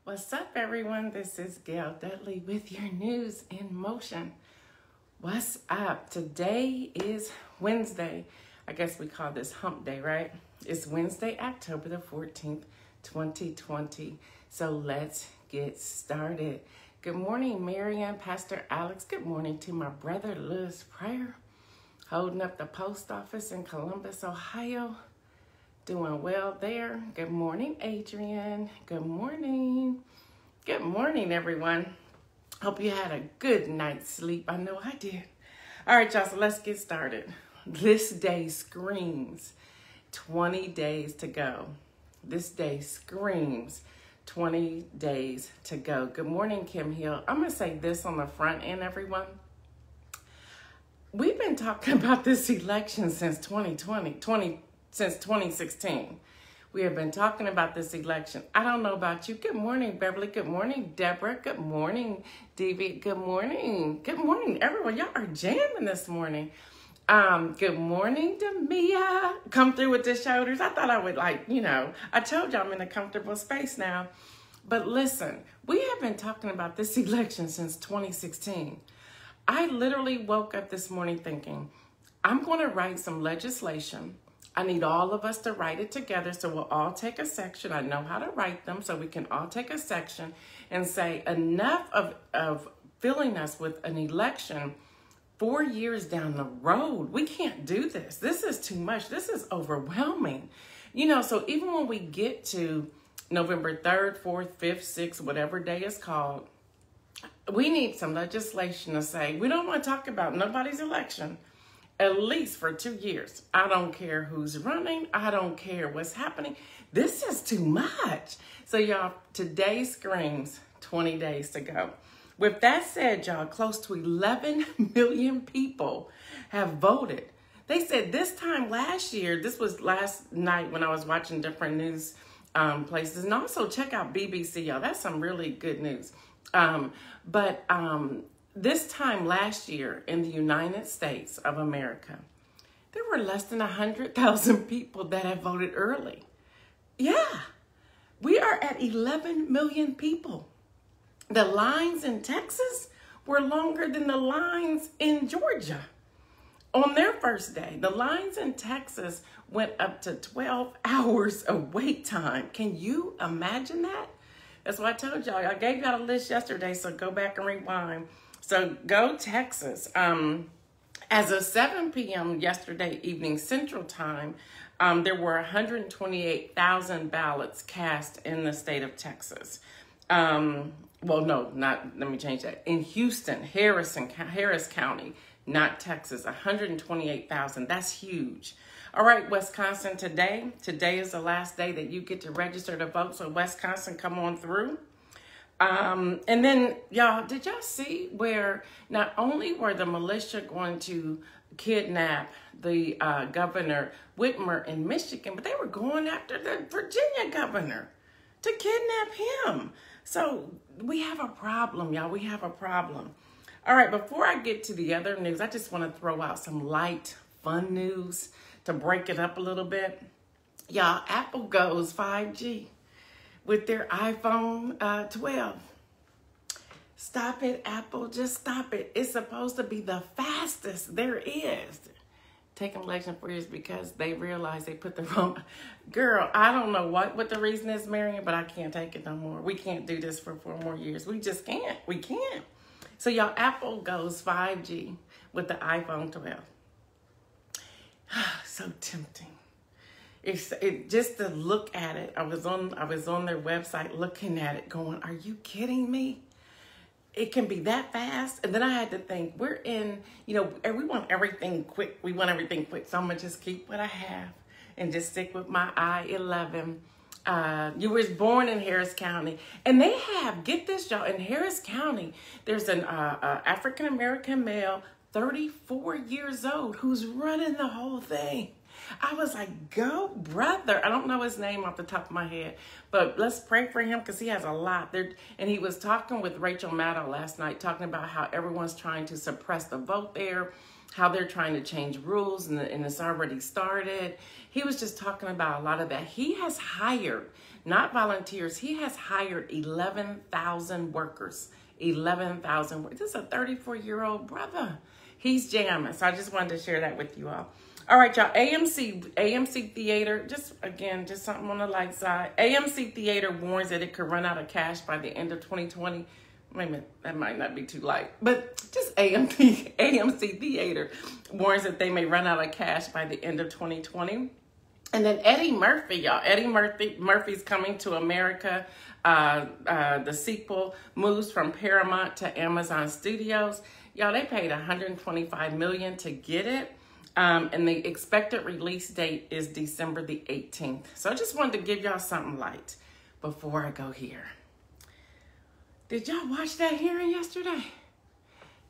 What's up, everyone? This is Gail Dudley with your news in motion. What's up? Today is Wednesday. I guess we call this hump day, right? It's Wednesday, October the 14th, 2020. So let's get started. Good morning, Marianne, Pastor Alex. Good morning to my brother, Liz Pryor, holding up the post office in Columbus, Ohio. Doing well there. Good morning, Adrian. Good morning. Good morning, everyone. Hope you had a good night's sleep. I know I did. All right, y'all, so let's get started. This day screams 20 days to go. This day screams 20 days to go. Good morning, Kim Hill. I'm going to say this on the front end, everyone. We've been talking about this election since 2016. We have been talking about this election. I don't know about you. Good morning, Beverly. Good morning, Deborah. Good morning, Davy. Good morning. Good morning, everyone. Y'all are jamming this morning. Good morning, Demia. Come through with the shoulders. I thought I would I told y'all I'm in a comfortable space now. But listen, we have been talking about this election since 2016. I literally woke up this morning thinking, I'm going to write some legislation. I need all of us to write it together, so we'll all take a section. I know how to write them, so we can all take a section and say enough of filling us with an election 4 years down the road. We can't do this. This is too much. This is overwhelming. So even when we get to November 3rd, 4th, 5th, 6th, whatever day it's called, we need some legislation to say, we don't want to talk about nobody's election. At least for 2 years. I don't care who's running. I don't care what's happening. This is too much. So y'all, today screams 20 days to go. With that said, y'all, close to 11 million people have voted. They said this time last year, this was last night when I was watching different news places, and also check out BBC, y'all. That's some really good news. This time last year in the United States of America, there were less than 100,000 people that have voted early. Yeah, we are at 11 million people. The lines in Texas were longer than the lines in Georgia. On their first day, the lines in Texas went up to 12 hours of wait time. Can you imagine that? That's what I told y'all. I gave y'all a list yesterday, so go back and rewind. So go Texas. As of 7 p.m. yesterday evening Central Time, there were 128,000 ballots cast in the state of Texas. Let me change that. In Houston, Harris County, not Texas, 128,000. That's huge. All right, Wisconsin, today is the last day that you get to register to vote. So Wisconsin, come on through. And then, y'all, did y'all see where not only were the militia going to kidnap the governor Whitmer in Michigan, but they were going after the Virginia governor to kidnap him. So we have a problem, y'all. We have a problem. All right, before I get to the other news, I just want to throw out some light, fun news to break it up a little bit. Y'all, Apple goes 5G. With their iPhone 12. Stop it, Apple. Just stop it. It's supposed to be the fastest there is. Taking election 4 years because they realized they put the wrong... Girl, I don't know what the reason is, Marion, but I can't take it no more. We can't do this for 4 more years. We just can't. We can't. So, y'all, Apple goes 5G with the iPhone 12. So tempting. It just to look at it. I was on their website looking at it going, are you kidding me? It can be that fast. And then I had to think, we're in, we want everything quick. We want everything quick. So I'm going to just keep what I have and just stick with my i11. You was born in Harris County. And they have, get this, y'all, in Harris County, there's an African-American male, 34 years old, who's running the whole thing. I was like, go, brother. I don't know his name off the top of my head, but let's pray for him because he has a lot there. And he was talking with Rachel Maddow last night, talking about how everyone's trying to suppress the vote there. how they're trying to change rules and it's already started. He was just talking about a lot of that. He has hired, not volunteers, he has hired 11,000 workers. 11,000. This is a 34-year-old brother. He's jamming. So I just wanted to share that with you all. All right, y'all. AMC Theater, just something on the light side. AMC Theater warns that it could run out of cash by the end of 2020. Wait a minute, that might not be too light. But just AMC Theater warns that they may run out of cash by the end of 2020. And then Eddie Murphy, y'all. Eddie Murphy's Coming to America. The sequel moves from Paramount to Amazon Studios. Y'all, they paid $125 million to get it. And the expected release date is December the 18th. So I just wanted to give y'all something light before I go here. Did y'all watch that hearing yesterday?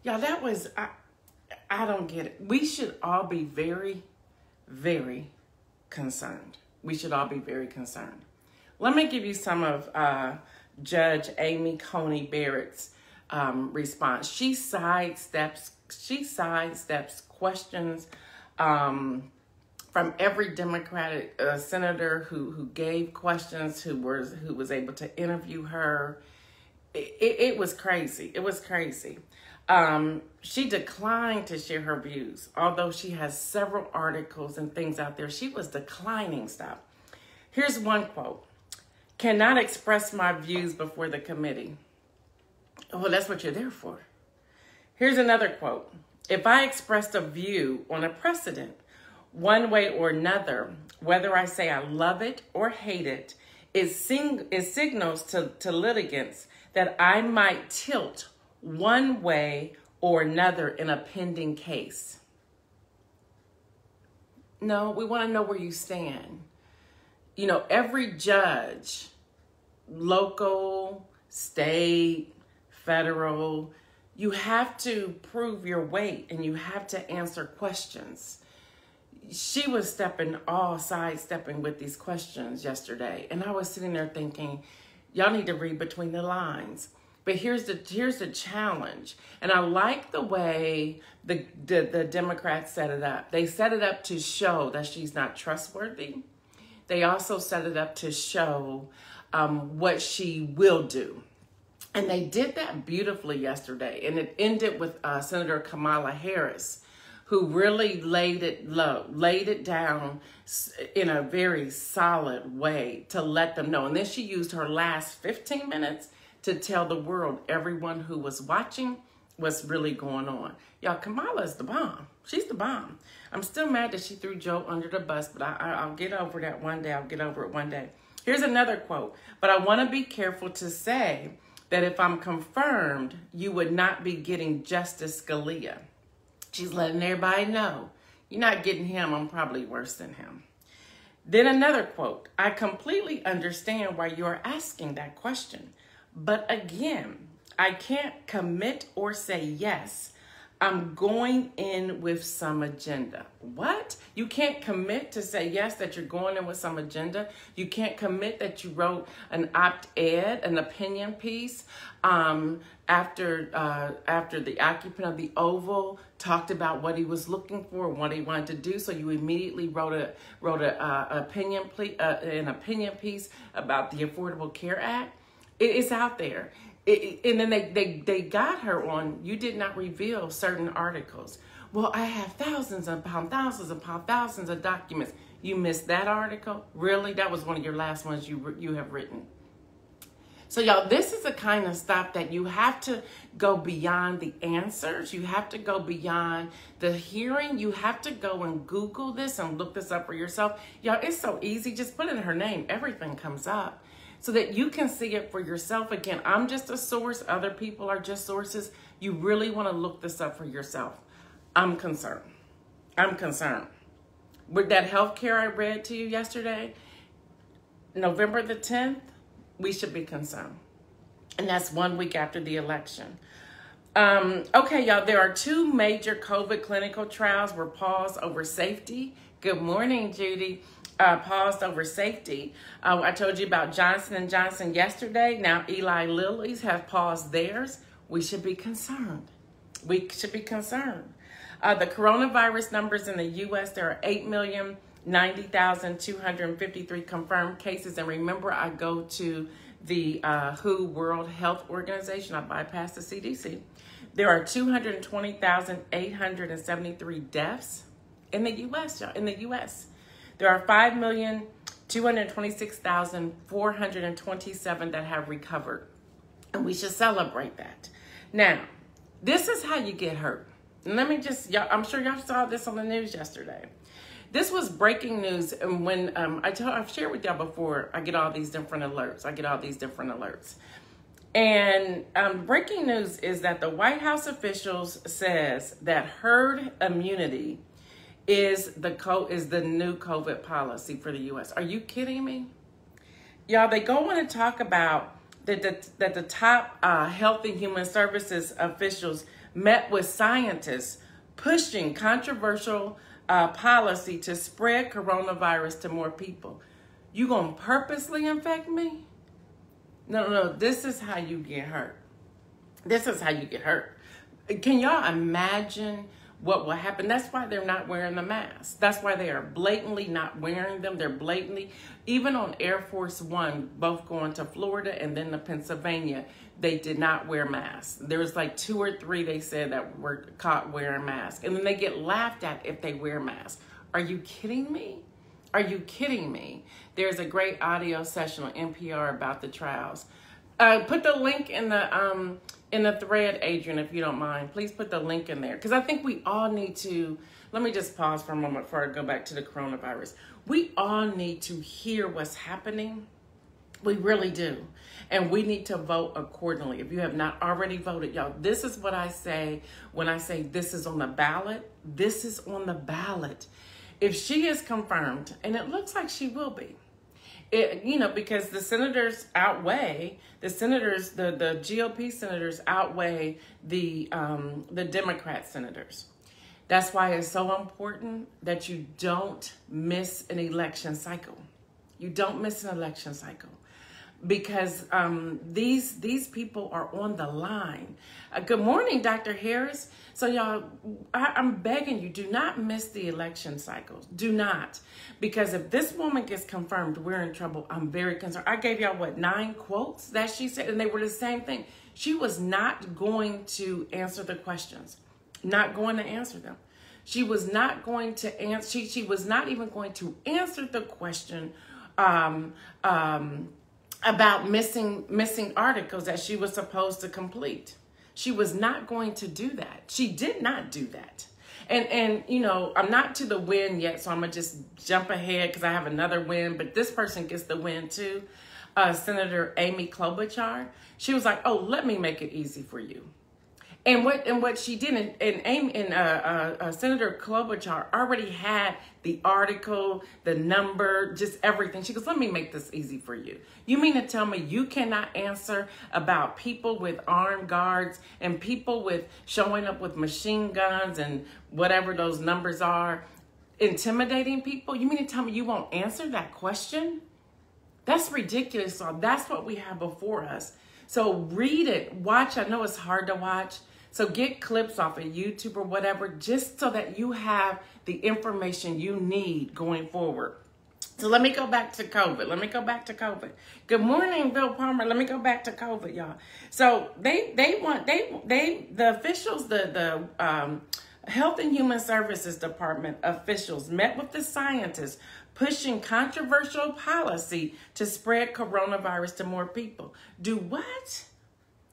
Y'all, that was, I don't get it. We should all be very, very concerned. We should all be very concerned. Let me give you some of Judge Amy Coney Barrett's response. She sidesteps questions from every Democratic senator who gave questions, who was able to interview her. It was crazy. It was crazy. She declined to share her views, although she has several articles and things out there. She was declining stuff. Here's one quote. Cannot express my views before the committee. Well, that's what you're there for. Here's another quote. If I expressed a view on a precedent, one way or another, whether I say I love it or hate it, it signals to litigants that I might tilt one way or another in a pending case. No, we want to know where you stand. You know, every judge, local, state, federal, you have to prove your weight and you have to answer questions. She was sidestepping with these questions yesterday. And I was sitting there thinking, y'all need to read between the lines. But here's the challenge. And I like the way the Democrats set it up. They set it up to show that she's not trustworthy. They also set it up to show what she will do. And they did that beautifully yesterday. And it ended with Senator Kamala Harris, who really laid it down in a very solid way to let them know. And then she used her last 15 minutes to tell the world, everyone who was watching, what's really going on. Y'all, Kamala's the bomb. She's the bomb. I'm still mad that she threw Joe under the bus, but I'll get over that one day. I'll get over it one day. Here's another quote. But I want to be careful to say that if I'm confirmed, you would not be getting Justice Scalia. She's letting everybody know, you're not getting him. I'm probably worse than him. Then another quote. I completely understand why you're asking that question. But again, I can't commit or say yes. I'm going in with some agenda. What? You can't commit to say yes that you're going in with some agenda. You can't commit that you wrote an op-ed, an opinion piece, after the occupant of the Oval talked about what he was looking for and what he wanted to do. So you immediately wrote an opinion piece about the Affordable Care Act. It's out there. And then they got her on, you did not reveal certain articles. Well, I have thousands upon thousands upon thousands of documents. You missed that article? Really? That was one of your last ones you have written. So y'all, this is the kind of stuff that you have to go beyond the answers. You have to go beyond the hearing. You have to go and Google this and look this up for yourself. Y'all, it's so easy. Just put in her name. Everything comes up. So that you can see it for yourself. Again, I'm just a source. Other people are just sources. You really want to look this up for yourself. I'm concerned. I'm concerned. With that healthcare I read to you yesterday, November the 10th, we should be concerned. And that's 1 week after the election. Okay, y'all, there are 2 major COVID clinical trials were paused over safety. Good morning, Judy. Paused over safety. I told you about Johnson & Johnson yesterday. Now Eli Lilly's have paused theirs. We should be concerned. We should be concerned. The coronavirus numbers in the U.S., there are 8,090,253 confirmed cases. And remember, I go to the WHO World Health Organization. I bypass the CDC. There are 220,873 deaths in the U.S., y'all, in the U.S. There are 5,226,427 that have recovered. And we should celebrate that. Now, this is how you get hurt. And let me just, I'm sure y'all saw this on the news yesterday. This was breaking news. And when I've shared with y'all before, I get all these different alerts. And breaking news is that the White House officials says that herd immunity is the new COVID policy for the U.S. Are you kidding me? Y'all, they go on to talk about that the top Health and Human Services officials met with scientists pushing controversial policy to spread coronavirus to more people. You gonna purposely infect me? No, this is how you get hurt. Can y'all imagine what will happen? That's why they're not wearing the masks. That's why they are blatantly not wearing them. They're blatantly, even on Air Force One, both going to Florida and then to Pennsylvania, they did not wear masks. There was like 2 or 3 they said that were caught wearing masks. And then they get laughed at if they wear masks. Are you kidding me? There's a great audio session on NPR about the trials. Put the link in the thread, Adrian, if you don't mind. Please put the link in there. Because I think we all need to, let me just pause for a moment before I go back to the coronavirus. We all need to hear what's happening. We really do. And we need to vote accordingly. If you have not already voted, y'all, this is what I say when I say this is on the ballot. This is on the ballot. If she is confirmed, and it looks like she will be, because the senators outweigh, the GOP senators outweigh the Democrat senators. That's why it's so important that you don't miss an election cycle. Because these people are on the line. Good morning, Dr. Harris. So y'all, I'm begging you, do not miss the election cycles. Do not. Because if this woman gets confirmed, we're in trouble. I'm very concerned. I gave y'all, 9 quotes that she said, and they were the same thing. She was not going to answer the questions. Not going to answer them. She was not going to answer. She was not even going to answer the question about missing articles that she was supposed to complete. She was not going to do that. She did not do that. And I'm not to the win yet, so I'm going to just jump ahead because I have another win, but this person gets the win too. Senator Amy Klobuchar. She was like, oh, let me make it easy for you. And what she did, and Senator Klobuchar already had the article, the number, just everything. She goes, let me make this easy for you. You mean to tell me you cannot answer about people with armed guards and people with showing up with machine guns and whatever those numbers are, intimidating people? You mean to tell me you won't answer that question? That's ridiculous. So that's what we have before us. So read it, watch. I know it's hard to watch. So get clips off of YouTube or whatever, just so that you have the information you need going forward. So let me go back to COVID. Good morning, Bill Palmer. Let me go back to COVID, y'all. So the officials, the Health and Human Services Department officials met with the scientists pushing controversial policy to spread coronavirus to more people. Do what?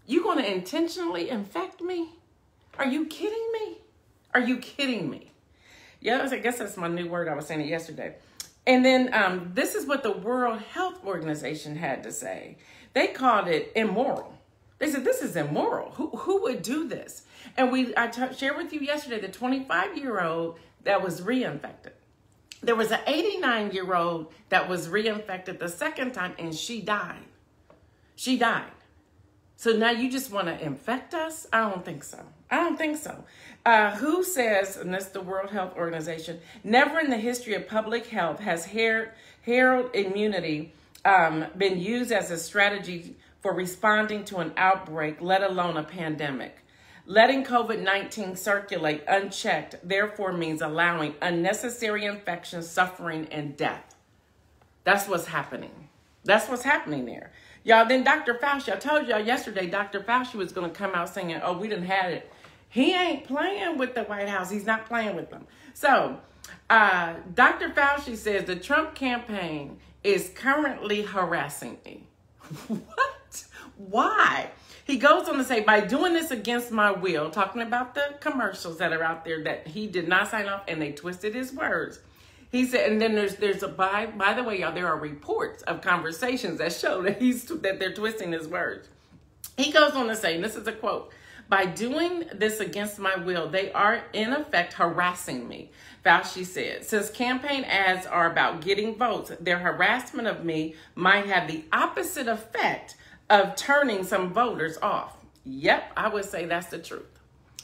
You going to intentionally infect me? Are you kidding me? Yeah, I guess that's my new word. I was saying it yesterday. And then this is what the World Health Organization had to say. They called it immoral. They said, this is immoral. Who would do this? And I shared with you yesterday the 25-year-old that was reinfected. There was an 89-year-old that was reinfected the second time, and she died. So now you just want to infect us? I don't think so. Who says, and that's the World Health Organization, never in the history of public health has herd immunity been used as a strategy for responding to an outbreak, let alone a pandemic. Letting COVID-19 circulate unchecked, therefore, means allowing unnecessary infection, suffering, and death. That's what's happening. That's what's happening there. Y'all, then Dr. Fauci, I told y'all yesterday, Dr. Fauci was going to come out saying, oh, we done had it. He ain't playing with the White House. He's not playing with them. So, Dr. Fauci says the Trump campaign is currently harassing me. What? Why? He goes on to say, by doing this against my will, talking about the commercials that are out there that he did not sign off, and they twisted his words. He said, and then there's a, by the way, y'all, there are reports of conversations that show that they're twisting his words. He goes on to say, and this is a quote, by doing this against my will, they are in effect harassing me. Fauci said, since campaign ads are about getting votes, their harassment of me might have the opposite effect of turning some voters off. Yep, I would say that's the truth.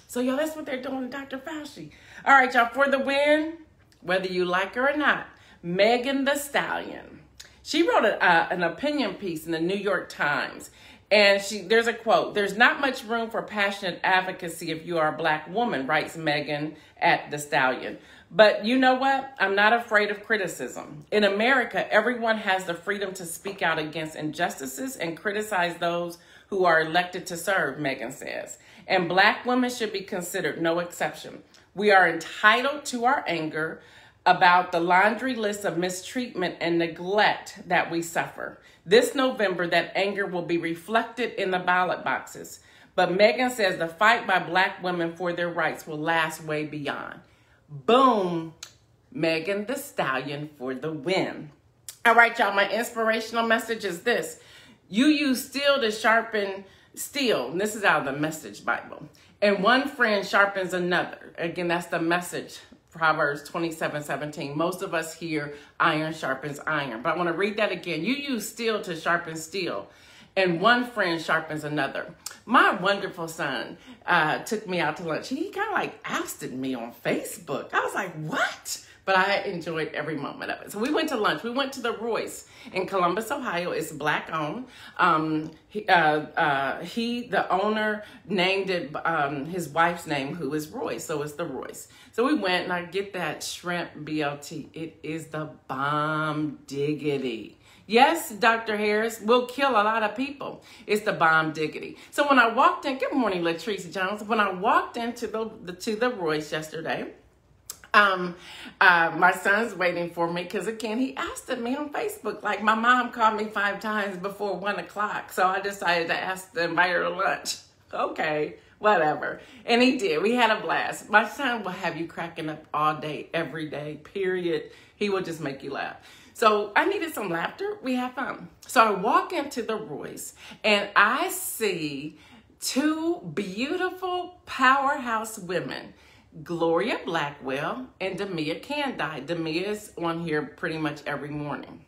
So, y'all, that's what they're doing to Dr. Fauci. All right, y'all, for the win, whether you like her or not, Megan Thee Stallion. She wrote an opinion piece in the New York Times. And there's a quote, there's not much room for passionate advocacy if you are a Black woman, writes Megan Thee Stallion. But you know what? I'm not afraid of criticism. In America, everyone has the freedom to speak out against injustices and criticize those who are elected to serve, Megan says. And Black women should be considered no exception. We are entitled to our anger about the laundry list of mistreatment and neglect that we suffer. This November, that anger will be reflected in the ballot boxes. But Megan says the fight by Black women for their rights will last way beyond. Boom, Megan Thee Stallion for the win. All right, y'all, my inspirational message is this. You use steel to sharpen steel. And this is out of the Message Bible. And one friend sharpens another. Again, that's the Message, Proverbs 27:17. Most of us hear iron sharpens iron. But I want to read that again. You use steel to sharpen steel. And one friend sharpens another. My wonderful son took me out to lunch. He kind of like ousted me on Facebook. I was like, what? But I enjoyed every moment of it. So we went to lunch. We went to the Royce in Columbus, Ohio. It's Black owned. The owner named it his wife's name, who is Royce. So it's the Royce. So we went and I get that shrimp BLT. It is the bomb diggity. Yes, Dr. Harris will kill a lot of people. It's the bomb diggity. So when I walked in, good morning, Latrice Jones. When I walked into the Royce yesterday, my son's waiting for me because, again, he asked me on Facebook. Like, my mom called me 5 times before 1 o'clock. So I decided to invite her to lunch. Okay, whatever. And he did. We had a blast. My son will have you cracking up all day, every day, period. He will just make you laugh. So I needed some laughter. We have fun. So I walk into the Royce and I see 2 beautiful powerhouse women, Gloria Blackwell and Demia Candide. Demia is on here pretty much every morning.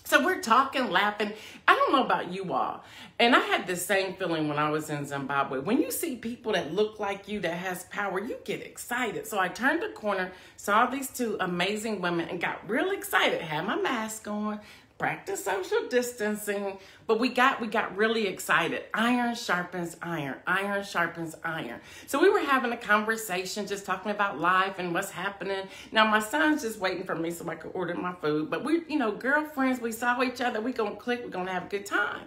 So we're talking, laughing. I don't know about you all. And I had the same feeling when I was in Zimbabwe. When you see people that look like you, that has power, you get excited. So I turned the corner, saw these 2 amazing women and got real excited. Had my mask on, practice social distancing, but we got really excited. Iron sharpens iron. Iron sharpens iron. So we were having a conversation, just talking about life and what's happening. Now my son's just waiting for me so I could order my food. But we, girlfriends, we saw each other. We gonna click. We're gonna have a good time.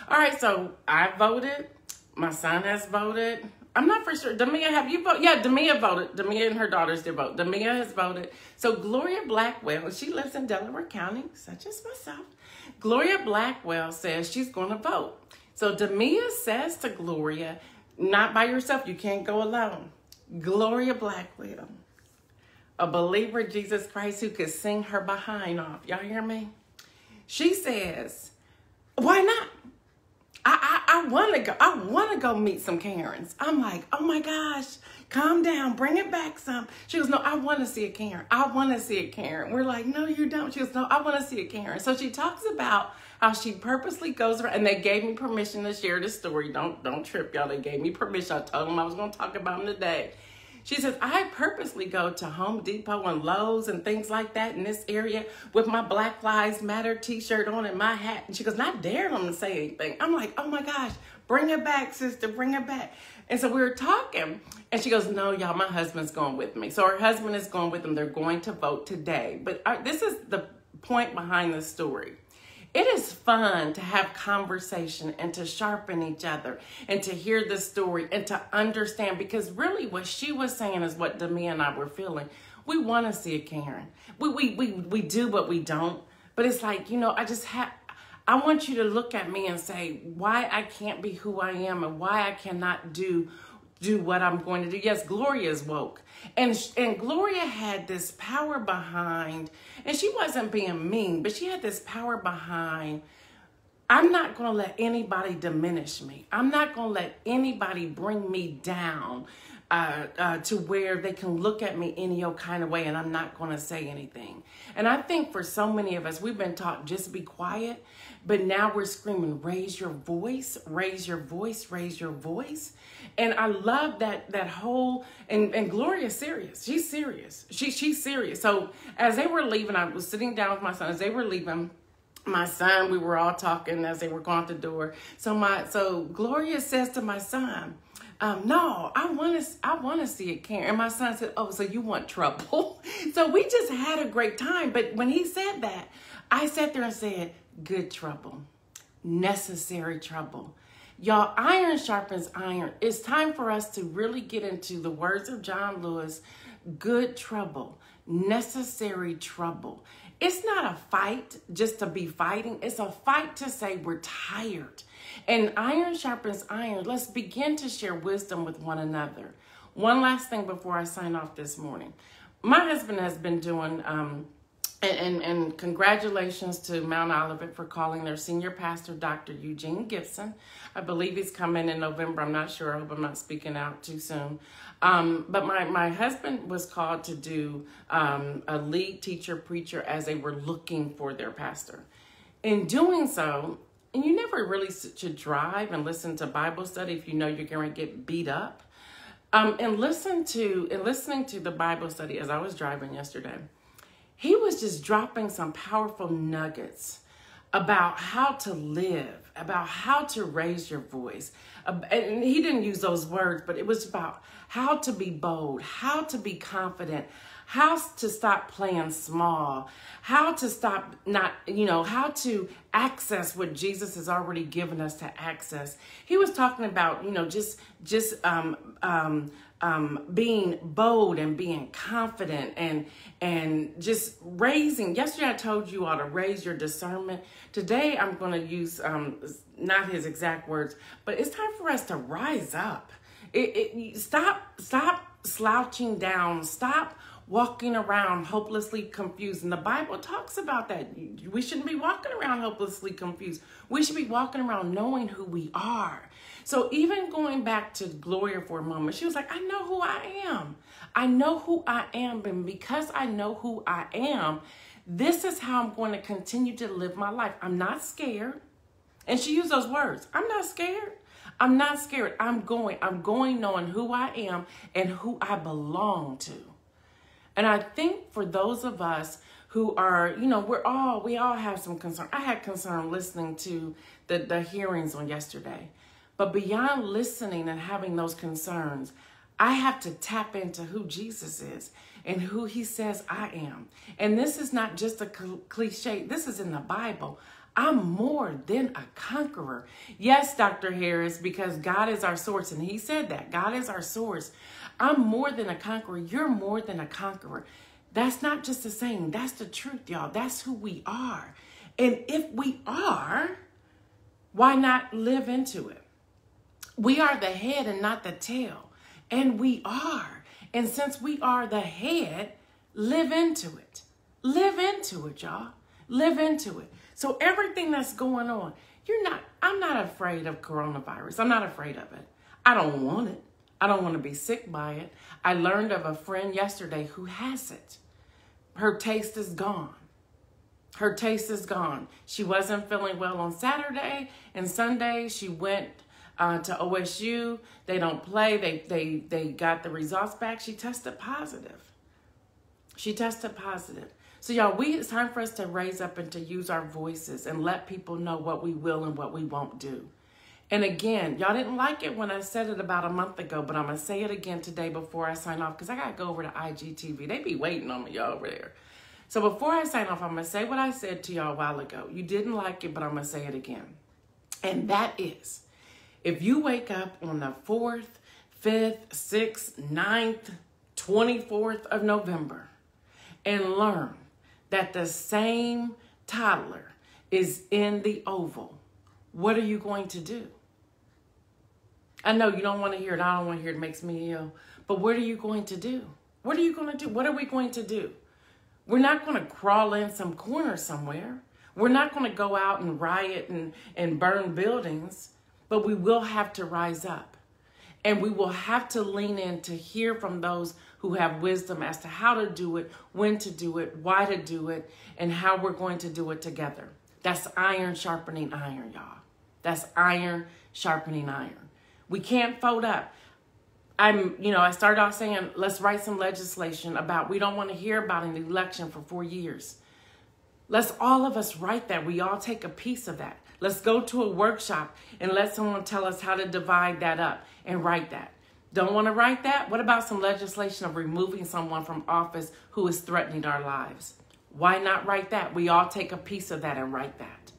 All right. So I voted. My son has voted. I'm not for sure. Demia, have you voted? Yeah, Demia voted. Demia and her daughters did vote. Demia has voted. So Gloria Blackwell, she lives in Delaware County, such as myself. Gloria Blackwell says she's going to vote. So Demia says to Gloria, not by yourself. You can't go alone. Gloria Blackwell, a believer in Jesus Christ who could sing her behind off. Y'all hear me? She says, why not? I want to go. I want to go meet some Karens. I'm like, oh my gosh, calm down, bring it back some. She goes, no, I want to see a Karen. I want to see a Karen. We're like, no, you don't. She goes, no, I want to see a Karen. So she talks about how she purposely goes around, and they gave me permission to share this story. Don't trip, y'all. They gave me permission. I told them I was going to talk about them today. She says, I purposely go to Home Depot and Lowe's and things like that in this area with my Black Lives Matter t-shirt on and my hat. And she goes, not dare them to say anything. I'm like, oh my gosh, bring it back, sister, bring it back. And so we were talking and she goes, no, y'all, my husband's going with me. So her husband is going with them. They're going to vote today. But this is the point behind the story. It is fun to have conversation and to sharpen each other and to hear the story and to understand, because really what she was saying is what Demi and I were feeling. We want to see a Karen. We do, but we don't. But it's like, you know, I want you to look at me and say why I can't be who I am and why I cannot do what I'm going to do. Yes, Gloria is woke. And Gloria had this power behind, and she wasn't being mean, but she had this power behind, I'm not going to let anybody diminish me. I'm not going to let anybody bring me down to where they can look at me any old kind of way and I'm not going to say anything. And I think for so many of us, we've been taught just be quiet, but now we're screaming, raise your voice, raise your voice, raise your voice. And I love that whole, and Gloria's serious. She's serious. She's serious. So as they were leaving, I was sitting down with my son. As they were leaving, my son, we were all talking as they were going out the door. So Gloria says to my son, no, I want to see it, Karen. And my son said, oh, so you want trouble? So we just had a great time. But when he said that, I sat there and said, good trouble, necessary trouble. Y'all, iron sharpens iron. It's time for us to really get into the words of John Lewis, good trouble, necessary trouble. It's not a fight just to be fighting. It's a fight to say we're tired. And iron sharpens iron. Let's begin to share wisdom with one another. One last thing before I sign off this morning. My husband has been doing, and congratulations to Mount Olivet for calling their senior pastor, Dr. Eugene Gibson. I believe he's coming in November. I'm not sure. I hope I'm not speaking out too soon. But my husband was called to do a lead teacher preacher as they were looking for their pastor. In doing so, and you never really should drive and listen to Bible study if you know you're going to get beat up. And listening to the Bible study as I was driving yesterday, he was just dropping some powerful nuggets about how to live, about how to raise your voice. And he didn't use those words, but it was about how to be bold, how to be confident, how to stop playing small, how to stop how to access what Jesus has already given us to access. He was talking about, being bold and being confident and just raising. Yesterday I told you all to raise your discernment. Today I'm going to use not his exact words, but it's time for us to rise up. Stop slouching down. Stop walking around hopelessly confused. And the Bible talks about that. We shouldn't be walking around hopelessly confused. We should be walking around knowing who we are. So even going back to Gloria for a moment, she was like, I know who I am. I know who I am. And because I know who I am, this is how I'm going to continue to live my life. I'm not scared. And she used those words. I'm not scared. I'm not scared. I'm going knowing who I am and who I belong to. And I think for those of us who are, we all have some concern. I had concern listening to the hearings on yesterday. But beyond listening and having those concerns, I have to tap into who Jesus is and who he says I am. And this is not just a cliche. This is in the Bible. I'm more than a conqueror. Yes, Dr. Harris, because God is our source. And he said that. God is our source. I'm more than a conqueror. You're more than a conqueror. That's not just a saying. That's the truth, y'all. That's who we are. And if we are, why not live into it? We are the head and not the tail. And we are. And since we are the head, live into it. Live into it, y'all. Live into it. So everything that's going on, I'm not afraid of coronavirus. I'm not afraid of it. I don't want it. I don't want to be sick by it. I learned of a friend yesterday who has it. Her taste is gone. Her taste is gone. She wasn't feeling well on Saturday and Sunday. She went to OSU. They don't play. They got the results back. She tested positive. She tested positive. So y'all, it's time for us to raise up and to use our voices and let people know what we will and what we won't do. And again, y'all didn't like it when I said it about a month ago, but I'm going to say it again today before I sign off because I got to go over to IGTV. They be waiting on me, y'all, over there. So before I sign off, I'm going to say what I said to y'all a while ago. You didn't like it, but I'm going to say it again. And that is, if you wake up on the 4th, 5th, 6th, 9th, 24th of November and learn that the same toddler is in the Oval, what are you going to do? I know you don't want to hear it. I don't want to hear it. It makes me ill. But what are you going to do? What are you going to do? What are we going to do? We're not going to crawl in some corner somewhere. We're not going to go out and riot and burn buildings. But we will have to rise up. And we will have to lean in to hear from those who have wisdom as to how to do it, when to do it, why to do it, and how we're going to do it together. That's iron sharpening iron, y'all. That's iron sharpening iron. We can't fold up. I started off saying, let's write some legislation about, we don't want to hear about an election for 4 years. Let's all of us write that. We all take a piece of that. Let's go to a workshop and let someone tell us how to divide that up and write that. Don't want to write that? What about some legislation of removing someone from office who is threatening our lives? Why not write that? We all take a piece of that and write that.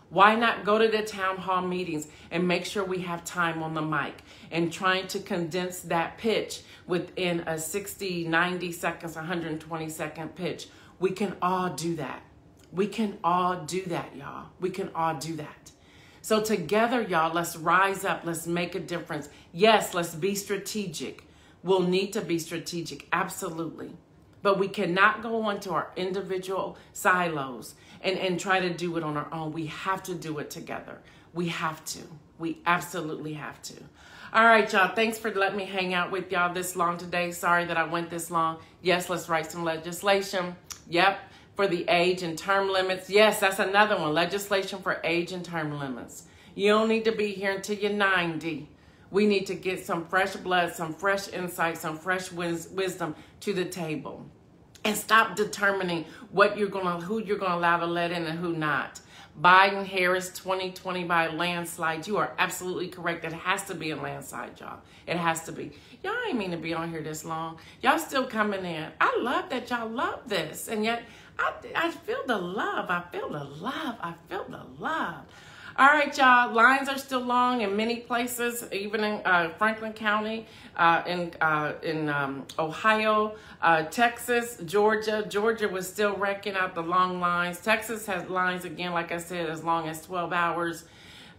Why not go to the town hall meetings and make sure we have time on the mic and trying to condense that pitch within a 60, 90 seconds, 120 second pitch? We can all do that. We can all do that, y'all. We can all do that. So together, y'all, let's rise up. Let's make a difference. Yes, let's be strategic. We'll need to be strategic. Absolutely. But we cannot go into our individual silos and try to do it on our own. We have to do it together. We have to. We absolutely have to. All right, y'all. Thanks for letting me hang out with y'all this long today. Sorry that I went this long. Yes, let's write some legislation. Yep. For the age and term limits. Yes, that's another one. Legislation for age and term limits. You don't need to be here until you're 90. We need to get some fresh blood, some fresh insight, some fresh wisdom to the table. And stop determining who you're going to allow to let in and who not. Biden, Harris, 2020 by landslide. You are absolutely correct. It has to be a landslide, y'all. It has to be. Y'all ain't mean to be on here this long. Y'all still coming in. I love that y'all love this. And yet, I feel the love. I feel the love. I feel the love. All right, y'all. Lines are still long in many places, even in Franklin County, in Ohio, Texas, Georgia. Georgia was still wrecking out the long lines. Texas has lines, again, like I said, as long as 12 hours.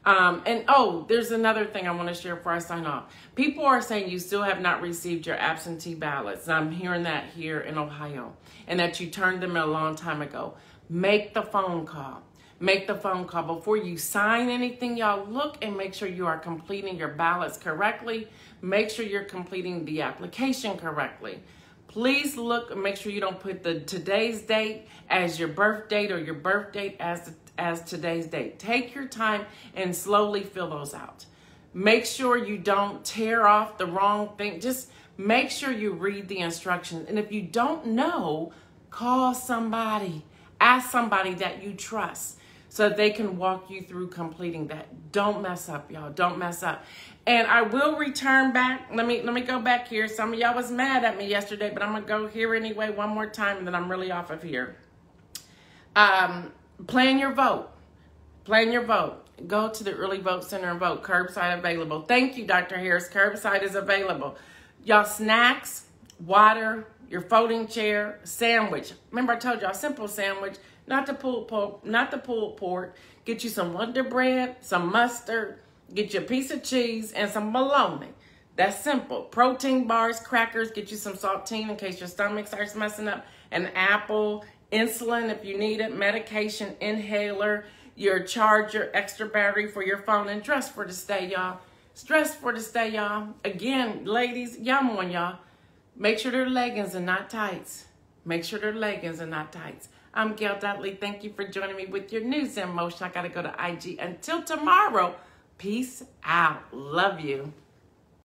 There's another thing I want to share before I sign off. People are saying you still have not received your absentee ballots. And I'm hearing that here in Ohio, and that you turned them in a long time ago. Make the phone call. Make the phone call. Before you sign anything, y'all, look and make sure you are completing your ballots correctly. Make sure you're completing the application correctly. Please look and make sure you don't put the today's date as your birth date or your birth date as today's date. Take your time and slowly fill those out. Make sure you don't tear off the wrong thing. Just make sure you read the instructions. And if you don't know, call somebody. Ask somebody that you trust so that they can walk you through completing that. Don't mess up, y'all. Don't mess up. And I will return back. Let me go back here. Some of y'all was mad at me yesterday, but I'm going to go here anyway one more time, and then I'm really off of here. Plan your vote. Plan your vote. Go to the Early Vote Center and vote. Curbside available. Thank you, Dr. Harris. Curbside is available. Y'all, snacks, water, your folding chair, sandwich. Remember I told y'all, simple sandwich, not the pulled pork. Get you some Wonder Bread, some mustard, get you a piece of cheese, and some bologna. That's simple. Protein bars, crackers, get you some saltine in case your stomach starts messing up, an apple, insulin if you need it, medication, inhaler, your charger, extra battery for your phone, and dress for the stay, y'all. Dress for the stay, y'all. Again, ladies, y'all on y'all. Make sure they're leggings and not tights. Make sure they're leggings and not tights. I'm Gail Dudley. Thank you for joining me with your news in motion. I got to go to IG. Until tomorrow, Peace out. Love you.